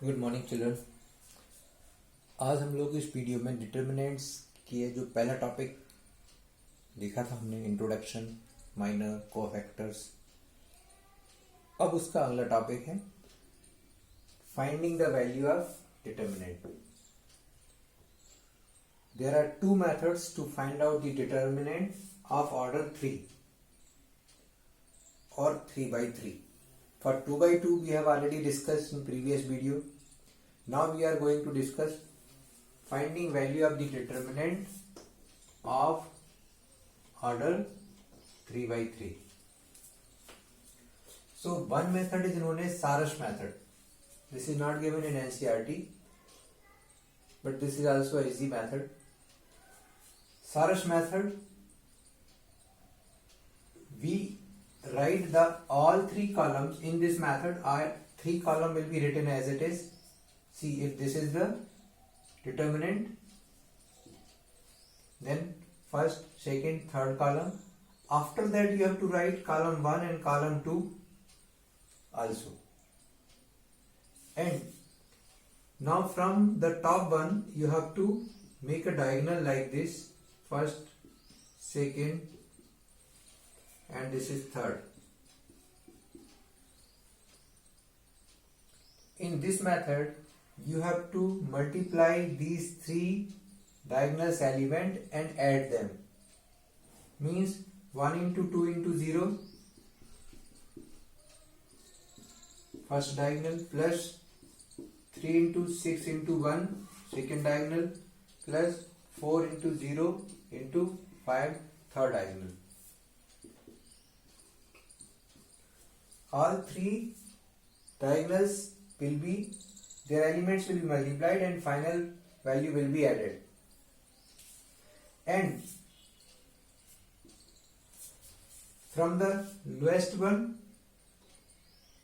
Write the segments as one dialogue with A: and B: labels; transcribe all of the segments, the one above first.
A: Good morning children. आज हम लोग इस वीडियो में डिटर्मिनेंट्स की जो पहला टॉपिक देखा था हमने, इंट्रोडक्शन, माइनर, कोफैक्टर्स। अब उसका अगला टॉपिक है finding the value of determinant. There are two methods to find out the determinant of order 3 or 3 by 3. For 2 by 2 we have already discussed in previous video. Now we are going to discuss finding value of the determinant of order 3 by 3. So one method is known as Sarash method. This is not given in NCERT, but this is also an easy method. Sarash method, we write the all three columns in this method. Our three column will be written as it is. See, if this is the determinant, then first, second, third column. After that you have to write column 1 and column 2 also. And now from the top one you have to make a diagonal like this. First, second, and this is third. In this method you have to multiply these three diagonal elements and add them. Means 1 into 2 into 0, first diagonal, plus 3 into 6 into 1, second diagonal, plus 4 into 0 into 5, third diagonal. All three diagonals will be, their elements will be multiplied and final value will be added. And from the lowest one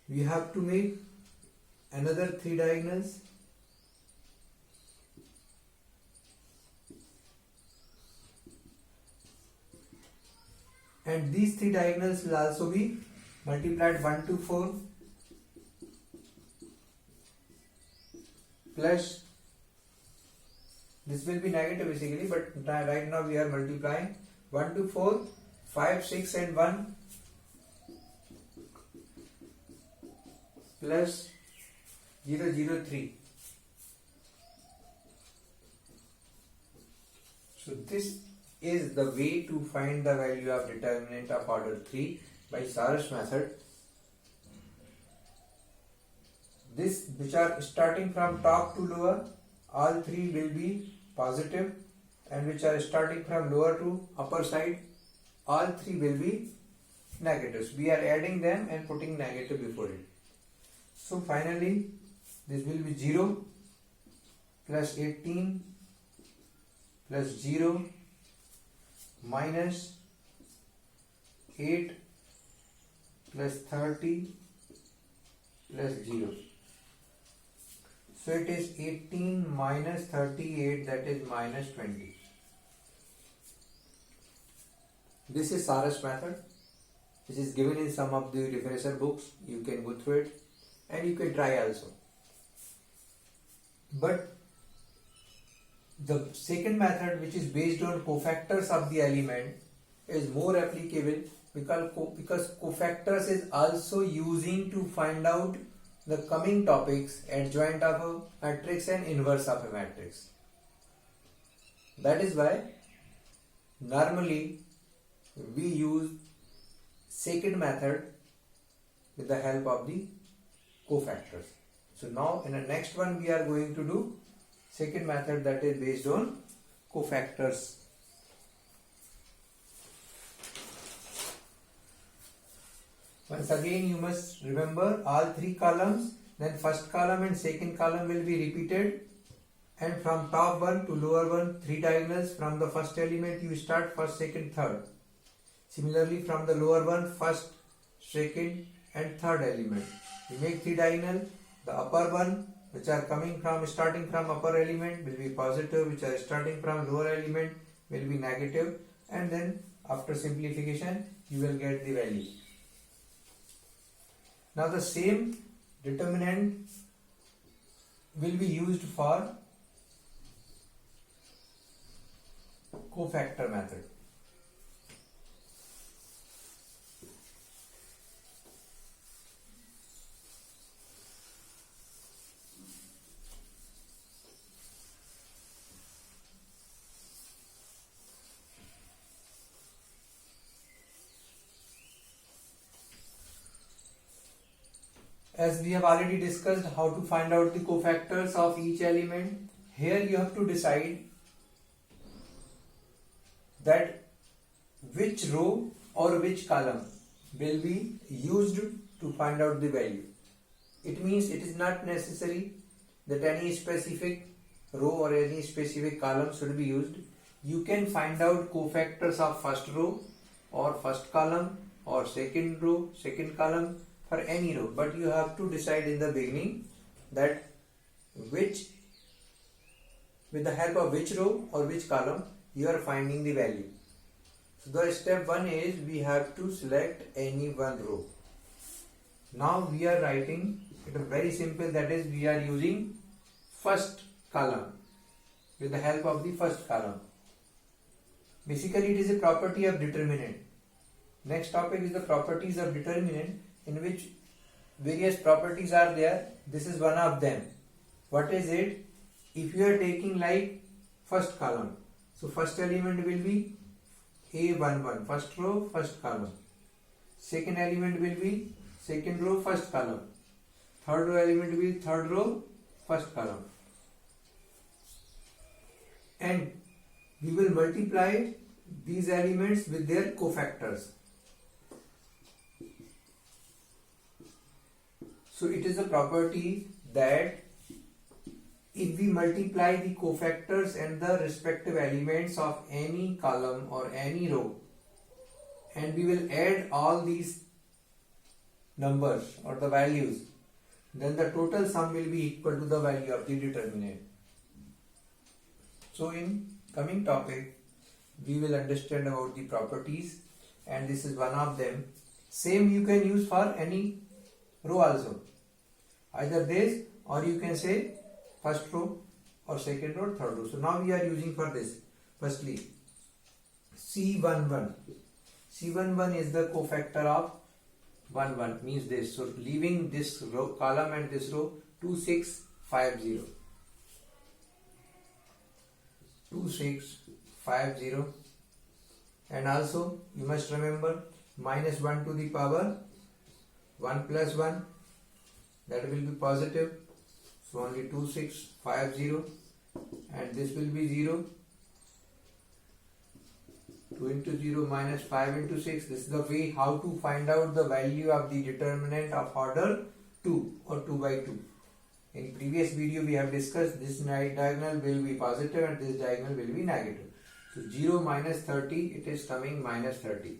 A: we have to make another three diagonals, and these three diagonals will also be multiplied 1 to 4 plus, this will be negative basically, but right now we are multiplying 1 to 4, 5, 6 and 1 plus 0, 0, 3. So this is the way to find the value of determinant of order 3 by Sarash method. This, which are starting from top to lower, all three will be positive, and which are starting from lower to upper side, all three will be negatives. We are adding them and putting negative before it. So finally this will be 0 plus 18 plus 0 minus 8 plus 30 plus 0. So it is 18 minus 38, that is minus 20. This is Sarash method, which is given in some of the refresher books. You can go through it and you can try also. But the second method, which is based on cofactors of the element, is more applicable because cofactors is also using to find out the coming topics, adjoint of a matrix and inverse of a matrix. That is why normally we use second method with the help of the cofactors. So now in the next one we are going to do second method, that is based on cofactors. Once again you must remember all three columns, then first column and second column will be repeated, and from top one to lower one, three diagonals. From the first element you start first, second, third. Similarly from the lower one, first, second and third element. You make three diagonal. The upper one, which are coming from, starting from upper element, will be positive, which are starting from lower element will be negative, and then after simplification you will get the value. Now the same determinant will be used for cofactor method. As we have already discussed how to find out the cofactors of each element, here you have to decide that which row or which column will be used to find out the value. It means it is not necessary that any specific row or any specific column should be used. You can find out cofactors of first row or first column or second row, second column for any row, but you have to decide in the beginning that with the help of which row or which column you are finding the value. So the step 1 is we have to select any one row. Now we are writing it very simple, that is we are using first column with the help of the first column. Basically it is a property of determinant. Next topic is the properties of determinant, in which various properties are there. This is one of them. What is it? If you are taking like first column, so first element will be A11, first row, first column. Second element will be second row, first column. Third row element will be third row, first column. And we will multiply these elements with their cofactors. So it is a property that if we multiply the cofactors and the respective elements of any column or any row, and we will add all these numbers or the values, then the total sum will be equal to the value of the determinant. So in coming topic, we will understand about the properties, and this is one of them. Same you can use for any row also. Either this, or you can say first row or second row or third row. So now we are using for this. Firstly, C11. C11 is the cofactor of 1 1, means this. So leaving this row column and this row, 2650. 2650. And also you must remember minus 1 to the power 1 plus 1, that will be positive, so only 2650, and this will be 0. 2 into 0 minus 5 into 6. This is the way how to find out the value of the determinant of order 2 or 2 by 2. In previous video we have discussed this diagonal will be positive and this diagonal will be negative. So 0 minus 30, it is coming minus 30.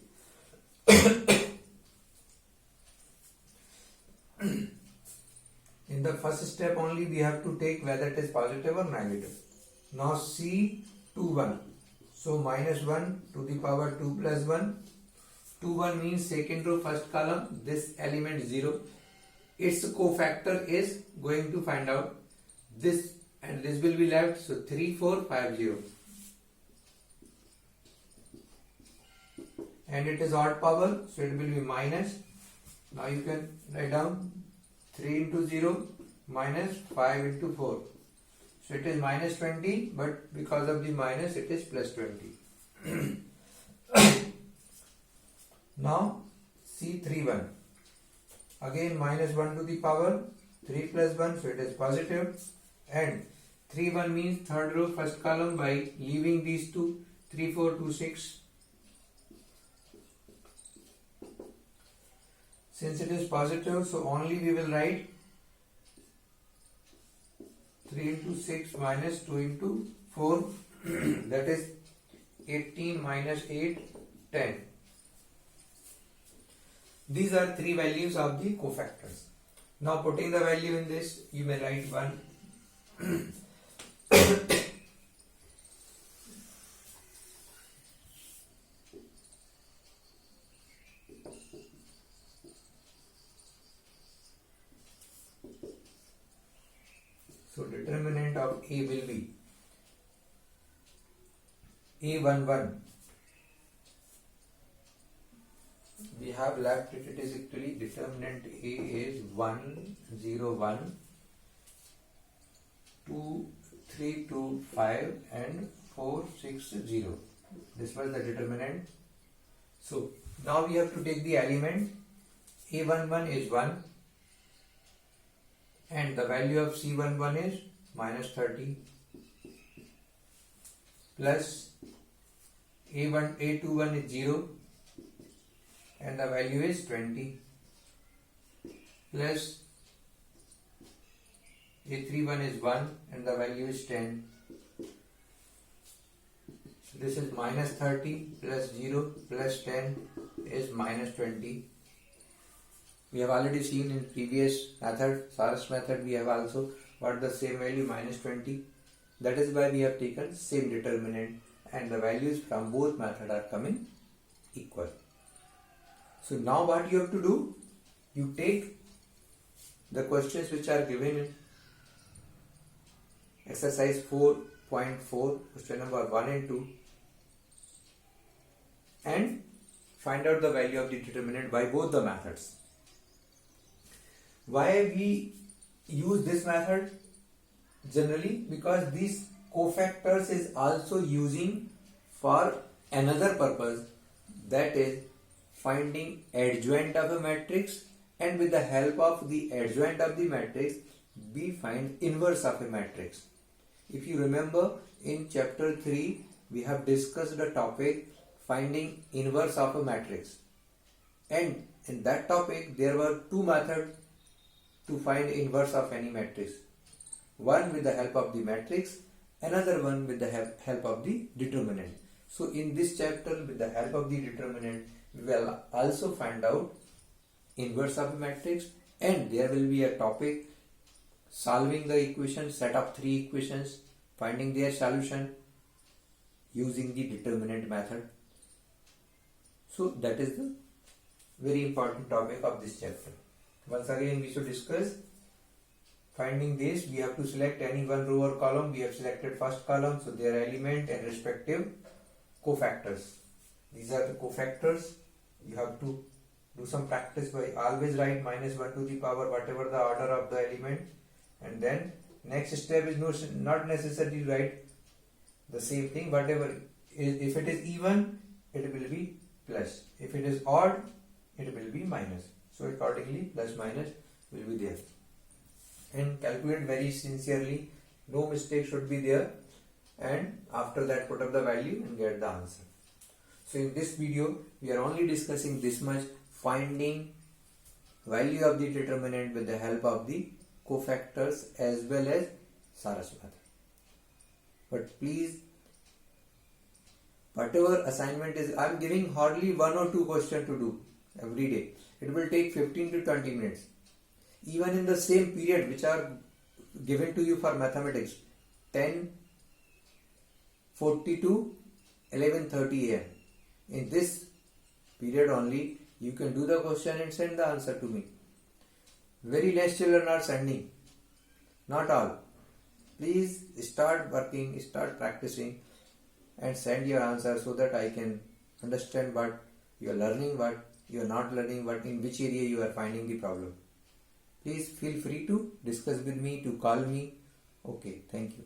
A: In the first step only we have to take whether it is positive or negative. Now C21. So minus 1 to the power 2 plus 1. 2 1 means second row first column, this element 0. Its cofactor is going to find out this, and this will be left, so 3450. And it is odd power, so it will be minus. Now you can write down 3 into 0 minus 5 into 4. So it is minus 20, but because of the minus it is plus 20. Now C31. Again minus 1 to the power 3 plus 1, so it is positive. And 3 1 means third row first column by leaving these two, 3 4 2 6. Since it is positive, so only we will write 3 into 6 minus 2 into 4, that is 18 minus 8, 10. These are three values of the cofactors. Now putting the value in this, you may write 1. So determinant of A will be A11. We have left it is actually determinant A is 1, 0, 1, 2, 3, 2, 5 and 4, 6, 0. This was the determinant. So now we have to take the element. A11 is 1 and the value of C11 is minus 30 plus A21 is 0 and the value is 20 plus A31 is 1 and the value is 10. So this is minus 30 plus 0 plus 10 is minus 20. We have already seen in previous method, Saras method, we have also got the same value minus 20. That is why we have taken same determinant and the values from both methods are coming equal. So now what you have to do, you take the questions which are given in exercise 4.4, question number 1 and 2 and find out the value of the determinant by both the methods. Why we use this method? Generally because these cofactors is also using for another purpose, that is finding adjoint of a matrix, and with the help of the adjoint of the matrix we find inverse of a matrix. If you remember in chapter 3 we have discussed the topic finding inverse of a matrix, and in that topic there were two methods to find inverse of any matrix. One with the help of the matrix, another one with the help of the determinant. So in this chapter with the help of the determinant we will also find out inverse of a matrix, and there will be a topic solving the equation, set of three equations, finding their solution using the determinant method. So that is the very important topic of this chapter. Once again we should discuss finding this. We have to select any one row or column. We have selected first column, so their element and respective cofactors. These are the cofactors. You have to do some practice by always write minus 1 to the power whatever the order of the element, and then next step is not necessary to write the same thing. Whatever if it is even, it will be plus. If it is odd, it will be minus. So accordingly plus minus will be there, and calculate very sincerely, no mistake should be there, and after that put up the value and get the answer. So in this video we are only discussing this much, finding value of the determinant with the help of the cofactors as well as Saras method. But please, whatever assignment is, I am giving hardly 1 or 2 questions to do every day. It will take 15 to 20 minutes. Even in the same period which are given to you for mathematics, 10:40 to 11:30 am. In this period only you can do the question and send the answer to me. Very less children are sending, not all. Please start working, start practicing and send your answer so that I can understand what you are learning, what you are not learning, what in which area you are finding the problem. Please feel free to discuss with me, to call me. Okay, thank you.